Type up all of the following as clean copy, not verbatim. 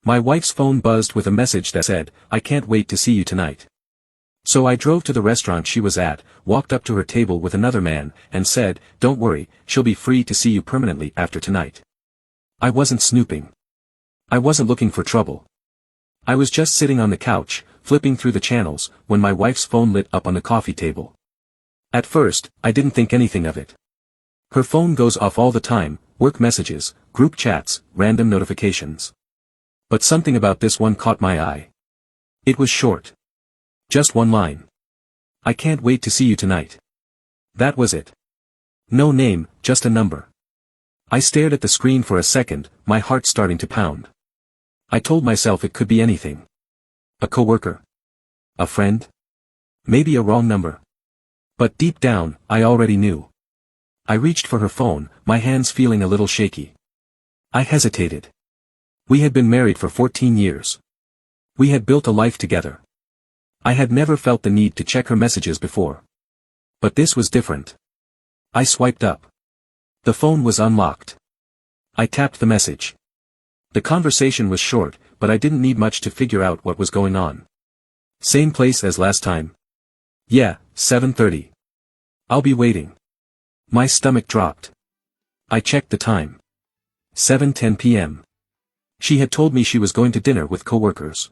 My wife's phone buzzed with a message that said, "I can't wait to see you tonight." So I drove to the restaurant she was at, walked up to her table with another man, and said, "Don't worry, she'll be free to see you permanently after tonight." I wasn't snooping. I wasn't looking for trouble. I was just sitting on the couch, flipping through the channels, when my wife's phone lit up on the coffee table. At first, I didn't think anything of it. Her phone goes off all the time, work messages, group chats, random notifications. But something about this one caught my eye. It was short. Just one line. "I can't wait to see you tonight." That was it. No name, just a number. I stared at the screen for a second, my heart starting to pound. I told myself it could be anything. A coworker? A friend? Maybe a wrong number. But deep down, I already knew. I reached for her phone, my hands feeling a little shaky. I hesitated. We had been married for 14 years. We had built a life together. I had never felt the need to check her messages before. But this was different. I swiped up. The phone was unlocked. I tapped the message. The conversation was short, but I didn't need much to figure out what was going on. "Same place as last time?" "Yeah, 7:30. I'll be waiting." My stomach dropped. I checked the time. 7:10 p.m. She had told me she was going to dinner with coworkers.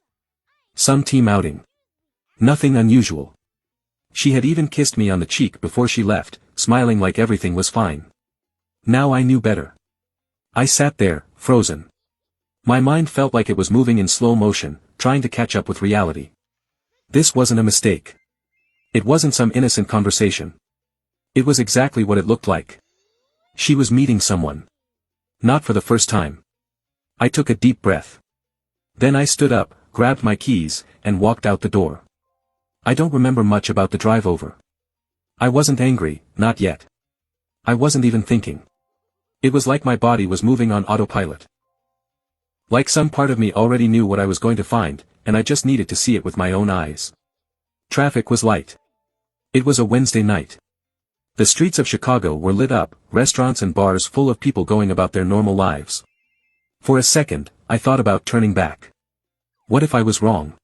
Some team outing. Nothing unusual. She had even kissed me on the cheek before she left, smiling like everything was fine. Now I knew better. I sat there, frozen. My mind felt like it was moving in slow motion, trying to catch up with reality. This wasn't a mistake. It wasn't some innocent conversation. It was exactly what it looked like. She was meeting someone. Not for the first time. I took a deep breath. Then I stood up, grabbed my keys, and walked out the door. I don't remember much about the drive over. I wasn't angry, not yet. I wasn't even thinking. It was like my body was moving on autopilot. Like some part of me already knew what I was going to find, and I just needed to see it with my own eyes. Traffic was light. It was a Wednesday night. The streets of Chicago were lit up, restaurants and bars full of people going about their normal lives. For a second, I thought about turning back. What if I was wrong?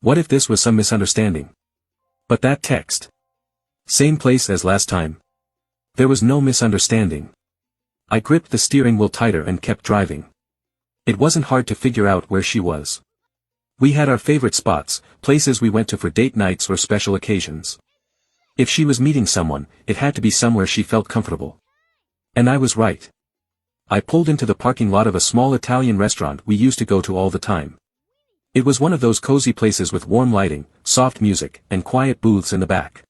What if this was some misunderstanding? But that text. "Same place as last time." There was no misunderstanding. I gripped the steering wheel tighter and kept driving. It wasn't hard to figure out where she was. We had our favorite spots, places we went to for date nights or special occasions. If she was meeting someone, it had to be somewhere she felt comfortable. And I was right. I pulled into the parking lot of a small Italian restaurant we used to go to all the time. It was one of those cozy places with warm lighting, soft music, and quiet booths in the back.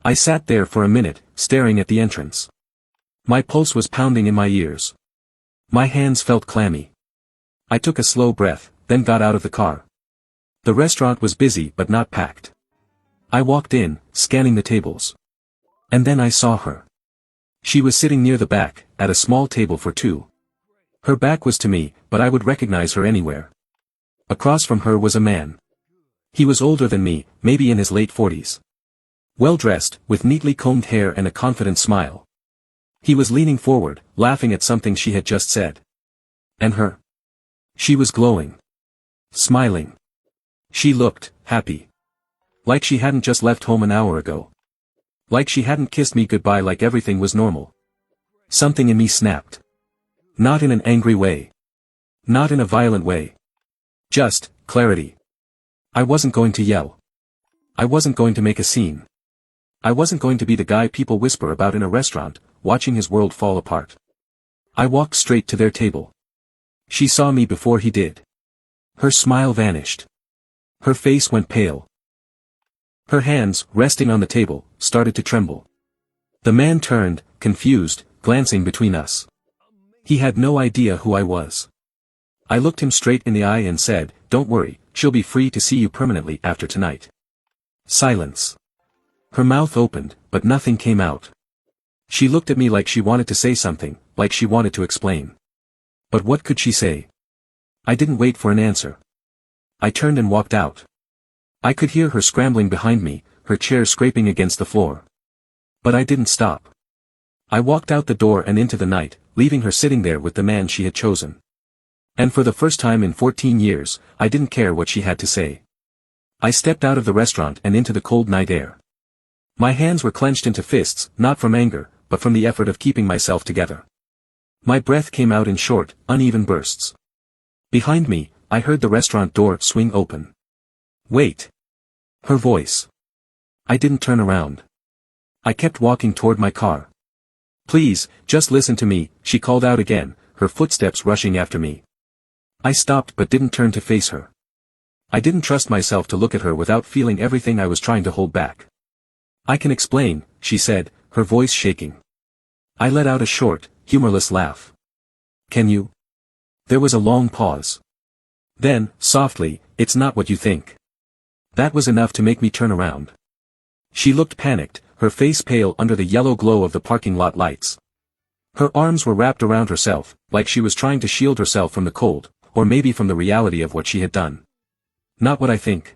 I sat there for a minute, staring at the entrance. My pulse was pounding in my ears. My hands felt clammy. I took a slow breath, then got out of the car. The restaurant was busy but not packed. I walked in, scanning the tables. And then I saw her. She was sitting near the back, at a small table for two. Her back was to me, but I would recognize her anywhere. Across from her was a man. He was older than me, maybe in his late 40s. Well-dressed, with neatly combed hair and a confident smile. He was leaning forward, laughing at something she had just said. And her? She was glowing. Smiling. She looked happy. Like she hadn't just left home an hour ago. Like she hadn't kissed me goodbye like everything was normal. Something in me snapped. Not in an angry way. Not in a violent way. Just clarity. I wasn't going to yell. I wasn't going to make a scene. I wasn't going to be the guy people whisper about in a restaurant, watching his world fall apart. I walked straight to their table. She saw me before he did. Her smile vanished. Her face went pale. Her hands, resting on the table, started to tremble. The man turned, confused, glancing between us. He had no idea who I was. I looked him straight in the eye and said, "Don't worry, she'll be free to see you permanently after tonight." Silence. Her mouth opened, but nothing came out. She looked at me like she wanted to say something, like she wanted to explain. But what could she say? I didn't wait for an answer. I turned and walked out. I could hear her scrambling behind me, her chair scraping against the floor. But I didn't stop. I walked out the door and into the night, leaving her sitting there with the man she had chosen. And for the first time in 14 years, I didn't care what she had to say. I stepped out of the restaurant and into the cold night air. My hands were clenched into fists, not from anger, but from the effort of keeping myself together. My breath came out in short, uneven bursts. Behind me, I heard the restaurant door swing open. "Wait." Her voice. I didn't turn around. I kept walking toward my car. "Please, just listen to me," she called out again, her footsteps rushing after me. I stopped but didn't turn to face her. I didn't trust myself to look at her without feeling everything I was trying to hold back. "I can explain," she said, her voice shaking. I let out a short, humorless laugh. "Can you?" There was a long pause. Then, softly, "It's not what you think." That was enough to make me turn around. She looked panicked, her face pale under the yellow glow of the parking lot lights. Her arms were wrapped around herself, like she was trying to shield herself from the cold, or maybe from the reality of what she had done. "Not what I think,"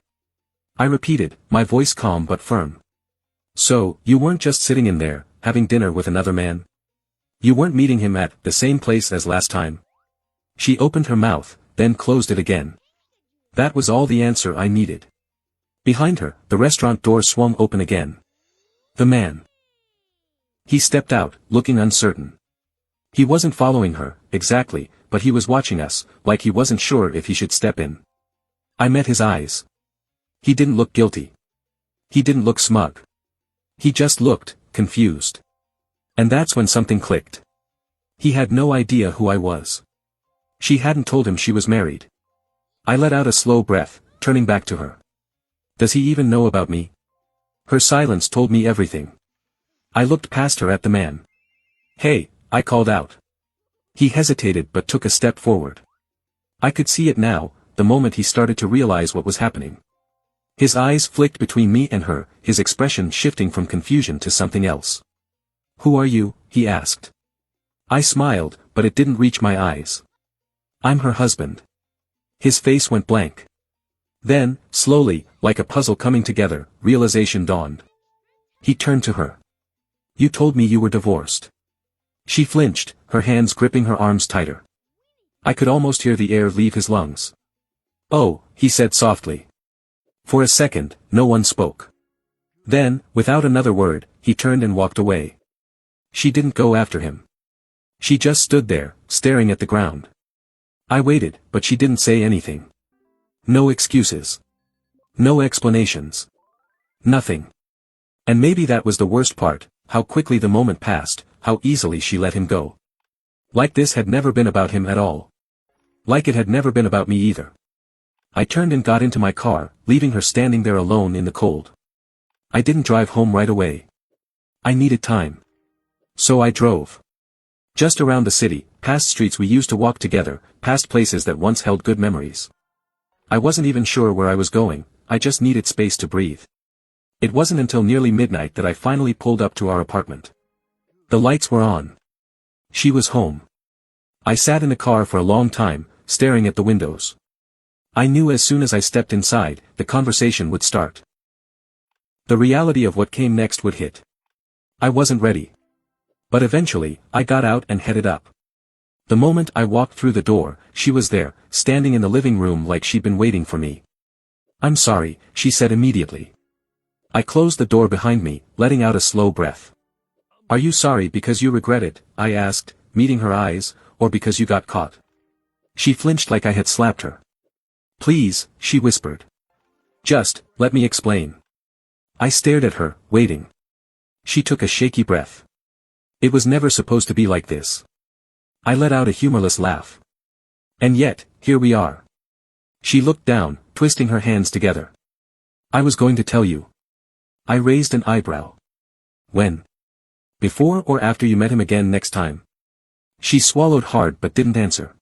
I repeated, my voice calm but firm. "So, you weren't just sitting in there, having dinner with another man? You weren't meeting him at the same place as last time?" She opened her mouth, then closed it again. That was all the answer I needed. Behind her, the restaurant door swung open again. The man. He stepped out, looking uncertain. He wasn't following her, exactly, but he was watching us, like he wasn't sure if he should step in. I met his eyes. He didn't look guilty. He didn't look smug. He just looked confused. And that's when something clicked. He had no idea who I was. She hadn't told him she was married. I let out a slow breath, turning back to her. Does he even know about me? Her silence told me everything. I looked past her at the man. "Hey," I called out. He hesitated but took a step forward. I could see it now, the moment he started to realize what was happening. His eyes flicked between me and her, his expression shifting from confusion to something else. "Who are you?" he asked. I smiled, but it didn't reach my eyes. "I'm her husband." His face went blank. Then, slowly, like a puzzle coming together, realization dawned. He turned to her. "You told me you were divorced." She flinched, her hands gripping her arms tighter. I could almost hear the air leave his lungs. "Oh," he said softly. For a second, no one spoke. Then, without another word, he turned and walked away. She didn't go after him. She just stood there, staring at the ground. I waited, but she didn't say anything. No excuses. No explanations. Nothing. And maybe that was the worst part, how quickly the moment passed, how easily she let him go. Like this had never been about him at all. Like it had never been about me either. I turned and got into my car, leaving her standing there alone in the cold. I didn't drive home right away. I needed time. So I drove. Just around the city, past streets we used to walk together, past places that once held good memories. I wasn't even sure where I was going, I just needed space to breathe. It wasn't until nearly midnight that I finally pulled up to our apartment. The lights were on. She was home. I sat in the car for a long time, staring at the windows. I knew as soon as I stepped inside, the conversation would start. The reality of what came next would hit. I wasn't ready. But eventually, I got out and headed up. The moment I walked through the door, she was there, standing in the living room like she'd been waiting for me. "I'm sorry," she said immediately. I closed the door behind me, letting out a slow breath. "Are you sorry because you regret it?" I asked, meeting her eyes, "or because you got caught?" She flinched like I had slapped her. "Please," she whispered. "Just, let me explain." I stared at her, waiting. She took a shaky breath. "It was never supposed to be like this." I let out a humorless laugh. "And yet, here we are." She looked down, twisting her hands together. "I was going to tell you." I raised an eyebrow. "When? Before or after you met him again next time?" She swallowed hard but didn't answer.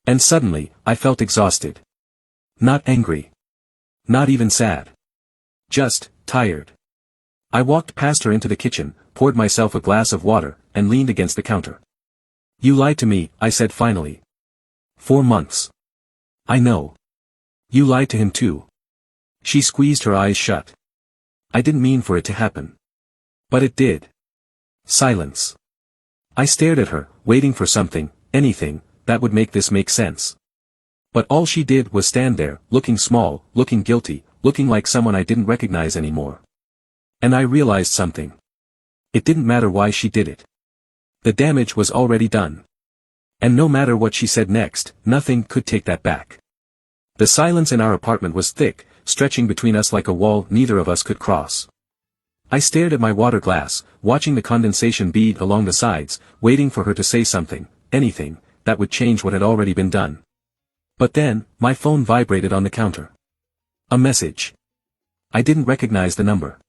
And suddenly, I felt exhausted. Not angry. Not even sad. Just, tired. I walked past her into the kitchen, poured myself a glass of water, and leaned against the counter. "You lied to me," I said finally. 4 months. "I know. You lied to him too." She squeezed her eyes shut. "I didn't mean for it to happen. But it did." Silence. I stared at her, waiting for something, anything, that would make this make sense. But all she did was stand there, looking small, looking guilty, looking like someone I didn't recognize anymore. And I realized something. It didn't matter why she did it. The damage was already done. And no matter what she said next, nothing could take that back. The silence in our apartment was thick, stretching between us like a wall neither of us could cross. I stared at my water glass, watching the condensation bead along the sides, waiting for her to say something, anything, that would change what had already been done. But then, my phone vibrated on the counter. A message. I didn't recognize the number.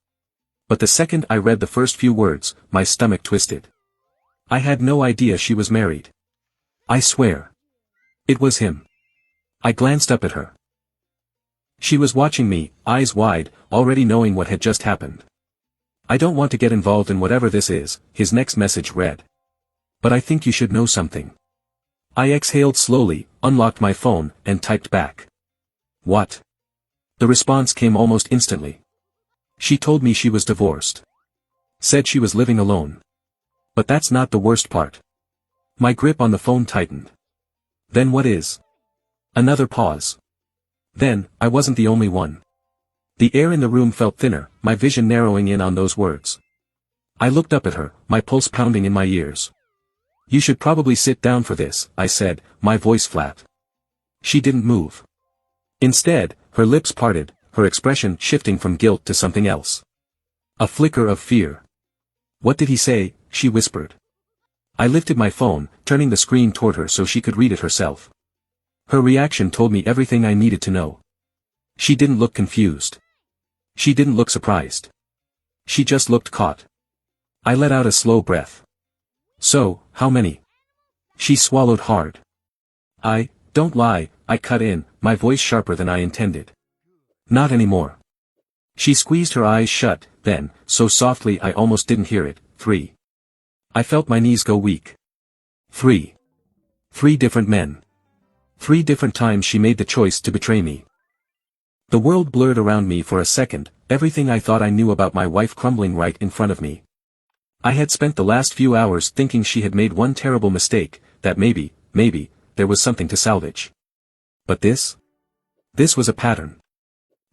But the second I read the first few words, my stomach twisted. I had no idea she was married. I swear. It was him. I glanced up at her. She was watching me, eyes wide, already knowing what had just happened. I don't want to get involved in whatever this is, his next message read. But I think you should know something. I exhaled slowly, unlocked my phone, and typed back. What? The response came almost instantly. She told me she was divorced. Said she was living alone. But that's not the worst part. My grip on the phone tightened. Then what is? Another pause. Then, I wasn't the only one. The air in the room felt thinner, my vision narrowing in on those words. I looked up at her, my pulse pounding in my ears. You should probably sit down for this, I said, my voice flat. She didn't move. Instead, her lips parted, her expression shifting from guilt to something else. A flicker of fear. What did he say? She whispered. I lifted my phone, turning the screen toward her so she could read it herself. Her reaction told me everything I needed to know. She didn't look confused. She didn't look surprised. She just looked caught. I let out a slow breath. So, how many? She swallowed hard. Don't lie, I cut in, my voice sharper than I intended. Not anymore. She squeezed her eyes shut, then, so softly I almost didn't hear it, 3. I felt my knees go weak. 3. 3 different men. 3 different times she made the choice to betray me. The world blurred around me for a second, everything I thought I knew about my wife crumbling right in front of me. I had spent the last few hours thinking she had made one terrible mistake, that maybe, there was something to salvage. But this? This was a pattern.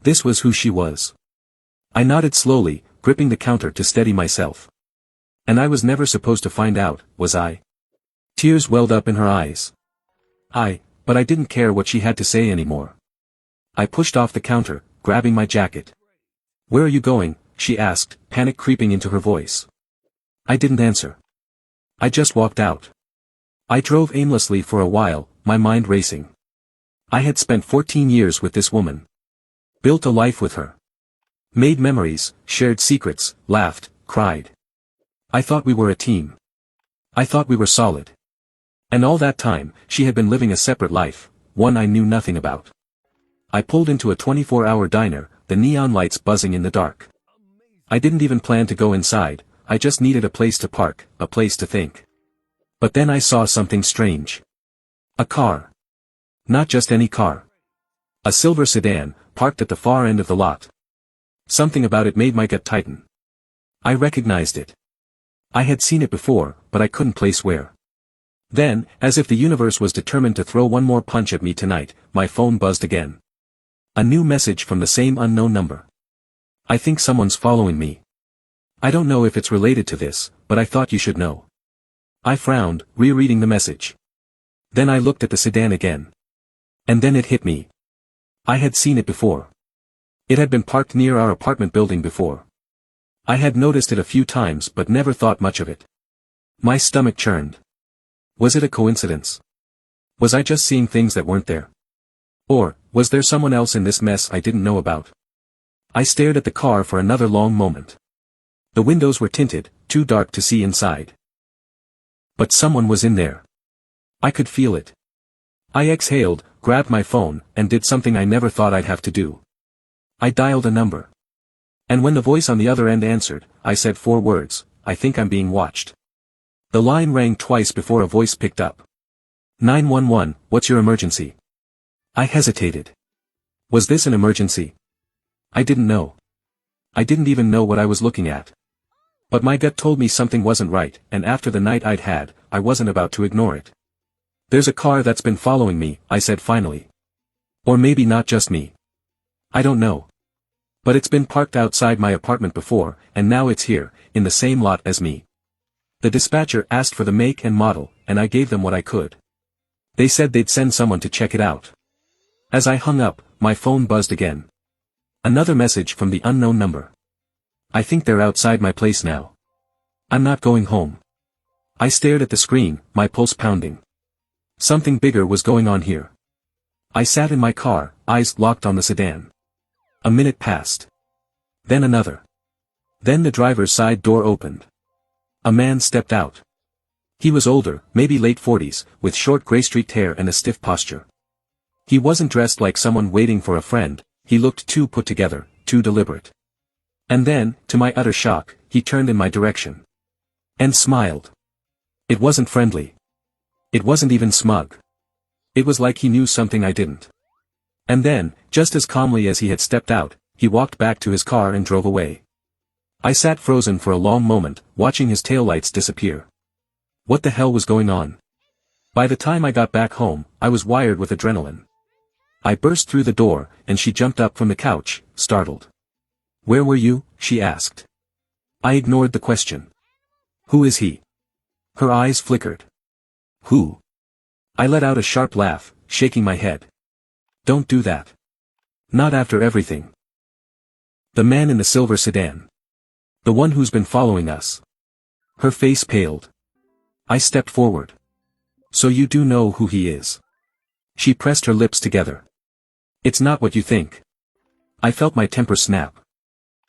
This was who she was. I nodded slowly, gripping the counter to steady myself. And I was never supposed to find out, was I? Tears welled up in her eyes. But I didn't care what she had to say anymore. I pushed off the counter, grabbing my jacket. Where are you going? She asked, panic creeping into her voice. I didn't answer. I just walked out. I drove aimlessly for a while, my mind racing. I had spent 14 years with this woman. Built a life with her. Made memories, shared secrets, laughed, cried. I thought we were a team. I thought we were solid. And all that time, she had been living a separate life, one I knew nothing about. I pulled into a 24-hour diner, the neon lights buzzing in the dark. I didn't even plan to go inside, I just needed a place to park, a place to think. But then I saw something strange. A car. Not just any car. A silver sedan, parked at the far end of the lot. Something about it made my gut tighten. I recognized it. I had seen it before, but I couldn't place where. Then, as if the universe was determined to throw one more punch at me tonight, my phone buzzed again. A new message from the same unknown number. I think someone's following me. I don't know if it's related to this, but I thought you should know. I frowned, rereading the message. Then I looked at the sedan again. And then it hit me. I had seen it before. It had been parked near our apartment building before. I had noticed it a few times but never thought much of it. My stomach churned. Was it a coincidence? Was I just seeing things that weren't there? Or, was there someone else in this mess I didn't know about? I stared at the car for another long moment. The windows were tinted, too dark to see inside. But someone was in there. I could feel it. I exhaled, grabbed my phone, and did something I never thought I'd have to do. I dialed a number. And when the voice on the other end answered, I said 4 words, I think I'm being watched. The line rang twice before a voice picked up. 911, what's your emergency? I hesitated. Was this an emergency? I didn't know. I didn't even know what I was looking at. But my gut told me something wasn't right, and after the night I'd had, I wasn't about to ignore it. There's a car that's been following me, I said finally. Or maybe not just me. I don't know. But it's been parked outside my apartment before, and now it's here, in the same lot as me. The dispatcher asked for the make and model, and I gave them what I could. They said they'd send someone to check it out. As I hung up, my phone buzzed again. Another message from the unknown number. I think they're outside my place now. I'm not going home. I stared at the screen, my pulse pounding. Something bigger was going on here. I sat in my car, eyes locked on the sedan. A minute passed. Then another. Then the driver's side door opened. A man stepped out. He was older, maybe late 40s, with short gray-streaked hair and a stiff posture. He wasn't dressed like someone waiting for a friend, he looked too put together, too deliberate. And then, to my utter shock, he turned in my direction. And smiled. It wasn't friendly. It wasn't even smug. It was like he knew something I didn't. And then, just as calmly as he had stepped out, he walked back to his car and drove away. I sat frozen for a long moment, watching his taillights disappear. What the hell was going on? By the time I got back home, I was wired with adrenaline. I burst through the door, and she jumped up from the couch, startled. "Where were you?" she asked. I ignored the question. "Who is he?" Her eyes flickered. "Who?" I let out a sharp laugh, shaking my head. "Don't do that. Not after everything." "The man in the silver sedan. The one who's been following us." Her face paled. I stepped forward. "So you do know who he is?" She pressed her lips together. "It's not what you think." I felt my temper snap.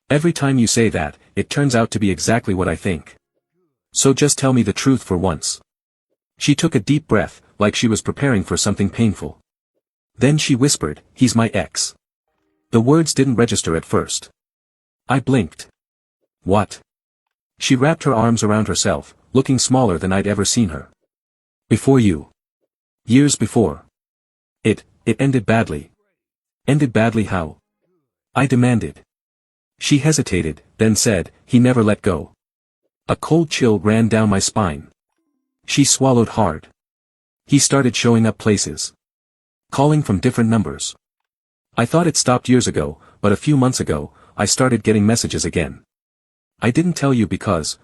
"Every time you say that, it turns out to be exactly what I think. So just tell me the truth for once." She took a deep breath, like she was preparing for something painful. Then she whispered, "He's my ex." The words didn't register at first. I blinked. "What?" She wrapped her arms around herself, looking smaller than I'd ever seen her. "Before you. Years before. It ended badly." "Ended badly how?" I demanded. She hesitated, then said, "He never let go." A cold chill ran down my spine. She swallowed hard. "He started showing up places. Calling from different numbers. I thought it stopped years ago, but a few months ago, I started getting messages again. I didn't tell you because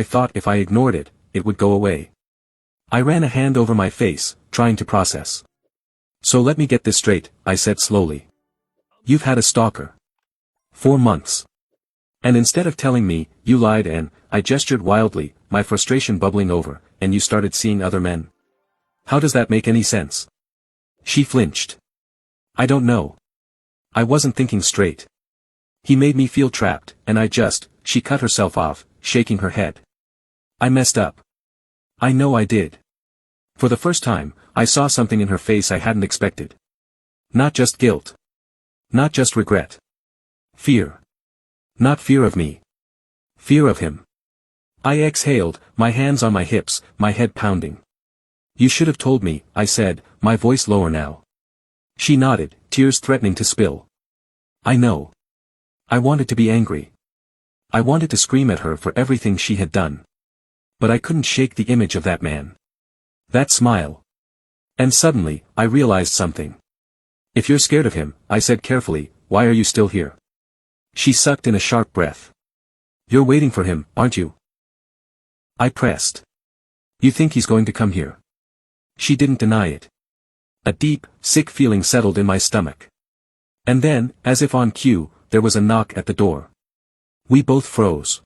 I thought if I ignored it, it would go away." I ran a hand over my face, trying to process. "So let me get this straight," I said slowly. "You've had a stalker. 4 months. And instead of telling me, you lied and," I gestured wildly, my frustration bubbling over, "and you started seeing other men. How does that make any sense?" She flinched. "I don't know. I wasn't thinking straight. He made me feel trapped, and she cut herself off, shaking her head. "I messed up. I know I did." For the first time, I saw something in her face I hadn't expected. Not just guilt. Not just regret. Fear. Not fear of me. Fear of him. I exhaled, my hands on my hips, my head pounding. "You should have told me," I said, my voice lower now. She nodded, tears threatening to spill. "I know. I wanted to be angry. I wanted to scream at her for everything she had done. But I couldn't shake the image of that man. That smile. And suddenly, I realized something. "If you're scared of him," I said carefully, "why are you still here?" She sucked in a sharp breath. "You're waiting for him, aren't you?" I pressed. "You think he's going to come here?" She didn't deny it. A deep, sick feeling settled in my stomach. And then, as if on cue, there was a knock at the door. We both froze.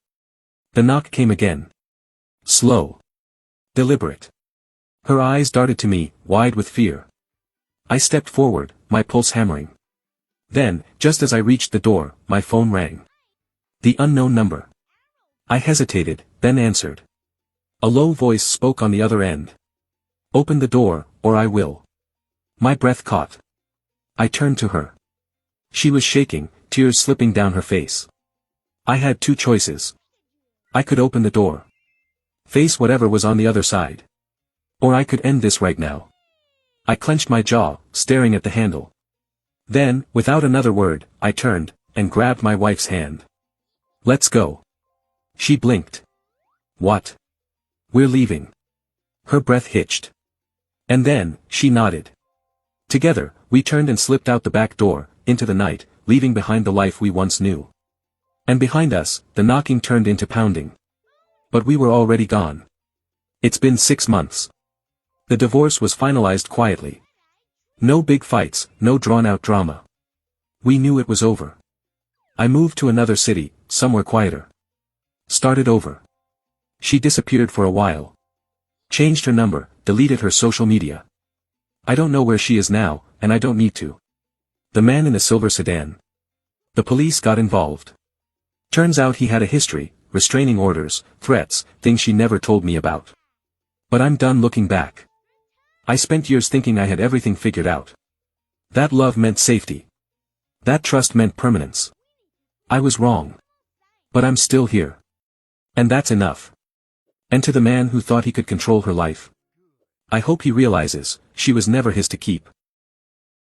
The knock came again. Slow. Deliberate. Her eyes darted to me, wide with fear. I stepped forward, my pulse hammering. Then, just as I reached the door, my phone rang. The unknown number. I hesitated, then answered. A low voice spoke on the other end. "Open the door, or I will." My breath caught. I turned to her. She was shaking, tears slipping down her face. I had two choices. I could open the door. Face whatever was on the other side. Or I could end this right now. I clenched my jaw, staring at the handle. Then, without another word, I turned, and grabbed my wife's hand. "Let's go." She blinked. "What?" "We're leaving." Her breath hitched. And then, she nodded. Together, we turned and slipped out the back door, into the night, leaving behind the life we once knew. And behind us, the knocking turned into pounding. But we were already gone. It's been 6 months. The divorce was finalized quietly. No big fights, no drawn-out drama. We knew it was over. I moved to another city, somewhere quieter. Started over. She disappeared for a while. Changed her number, deleted her social media. I don't know where she is now, and I don't need to. The man in the silver sedan. The police got involved. Turns out he had a history, restraining orders, threats, things she never told me about. But I'm done looking back. I spent years thinking I had everything figured out. That love meant safety. That trust meant permanence. I was wrong. But I'm still here. And that's enough. And to the man who thought he could control her life, I hope he realizes, she was never his to keep.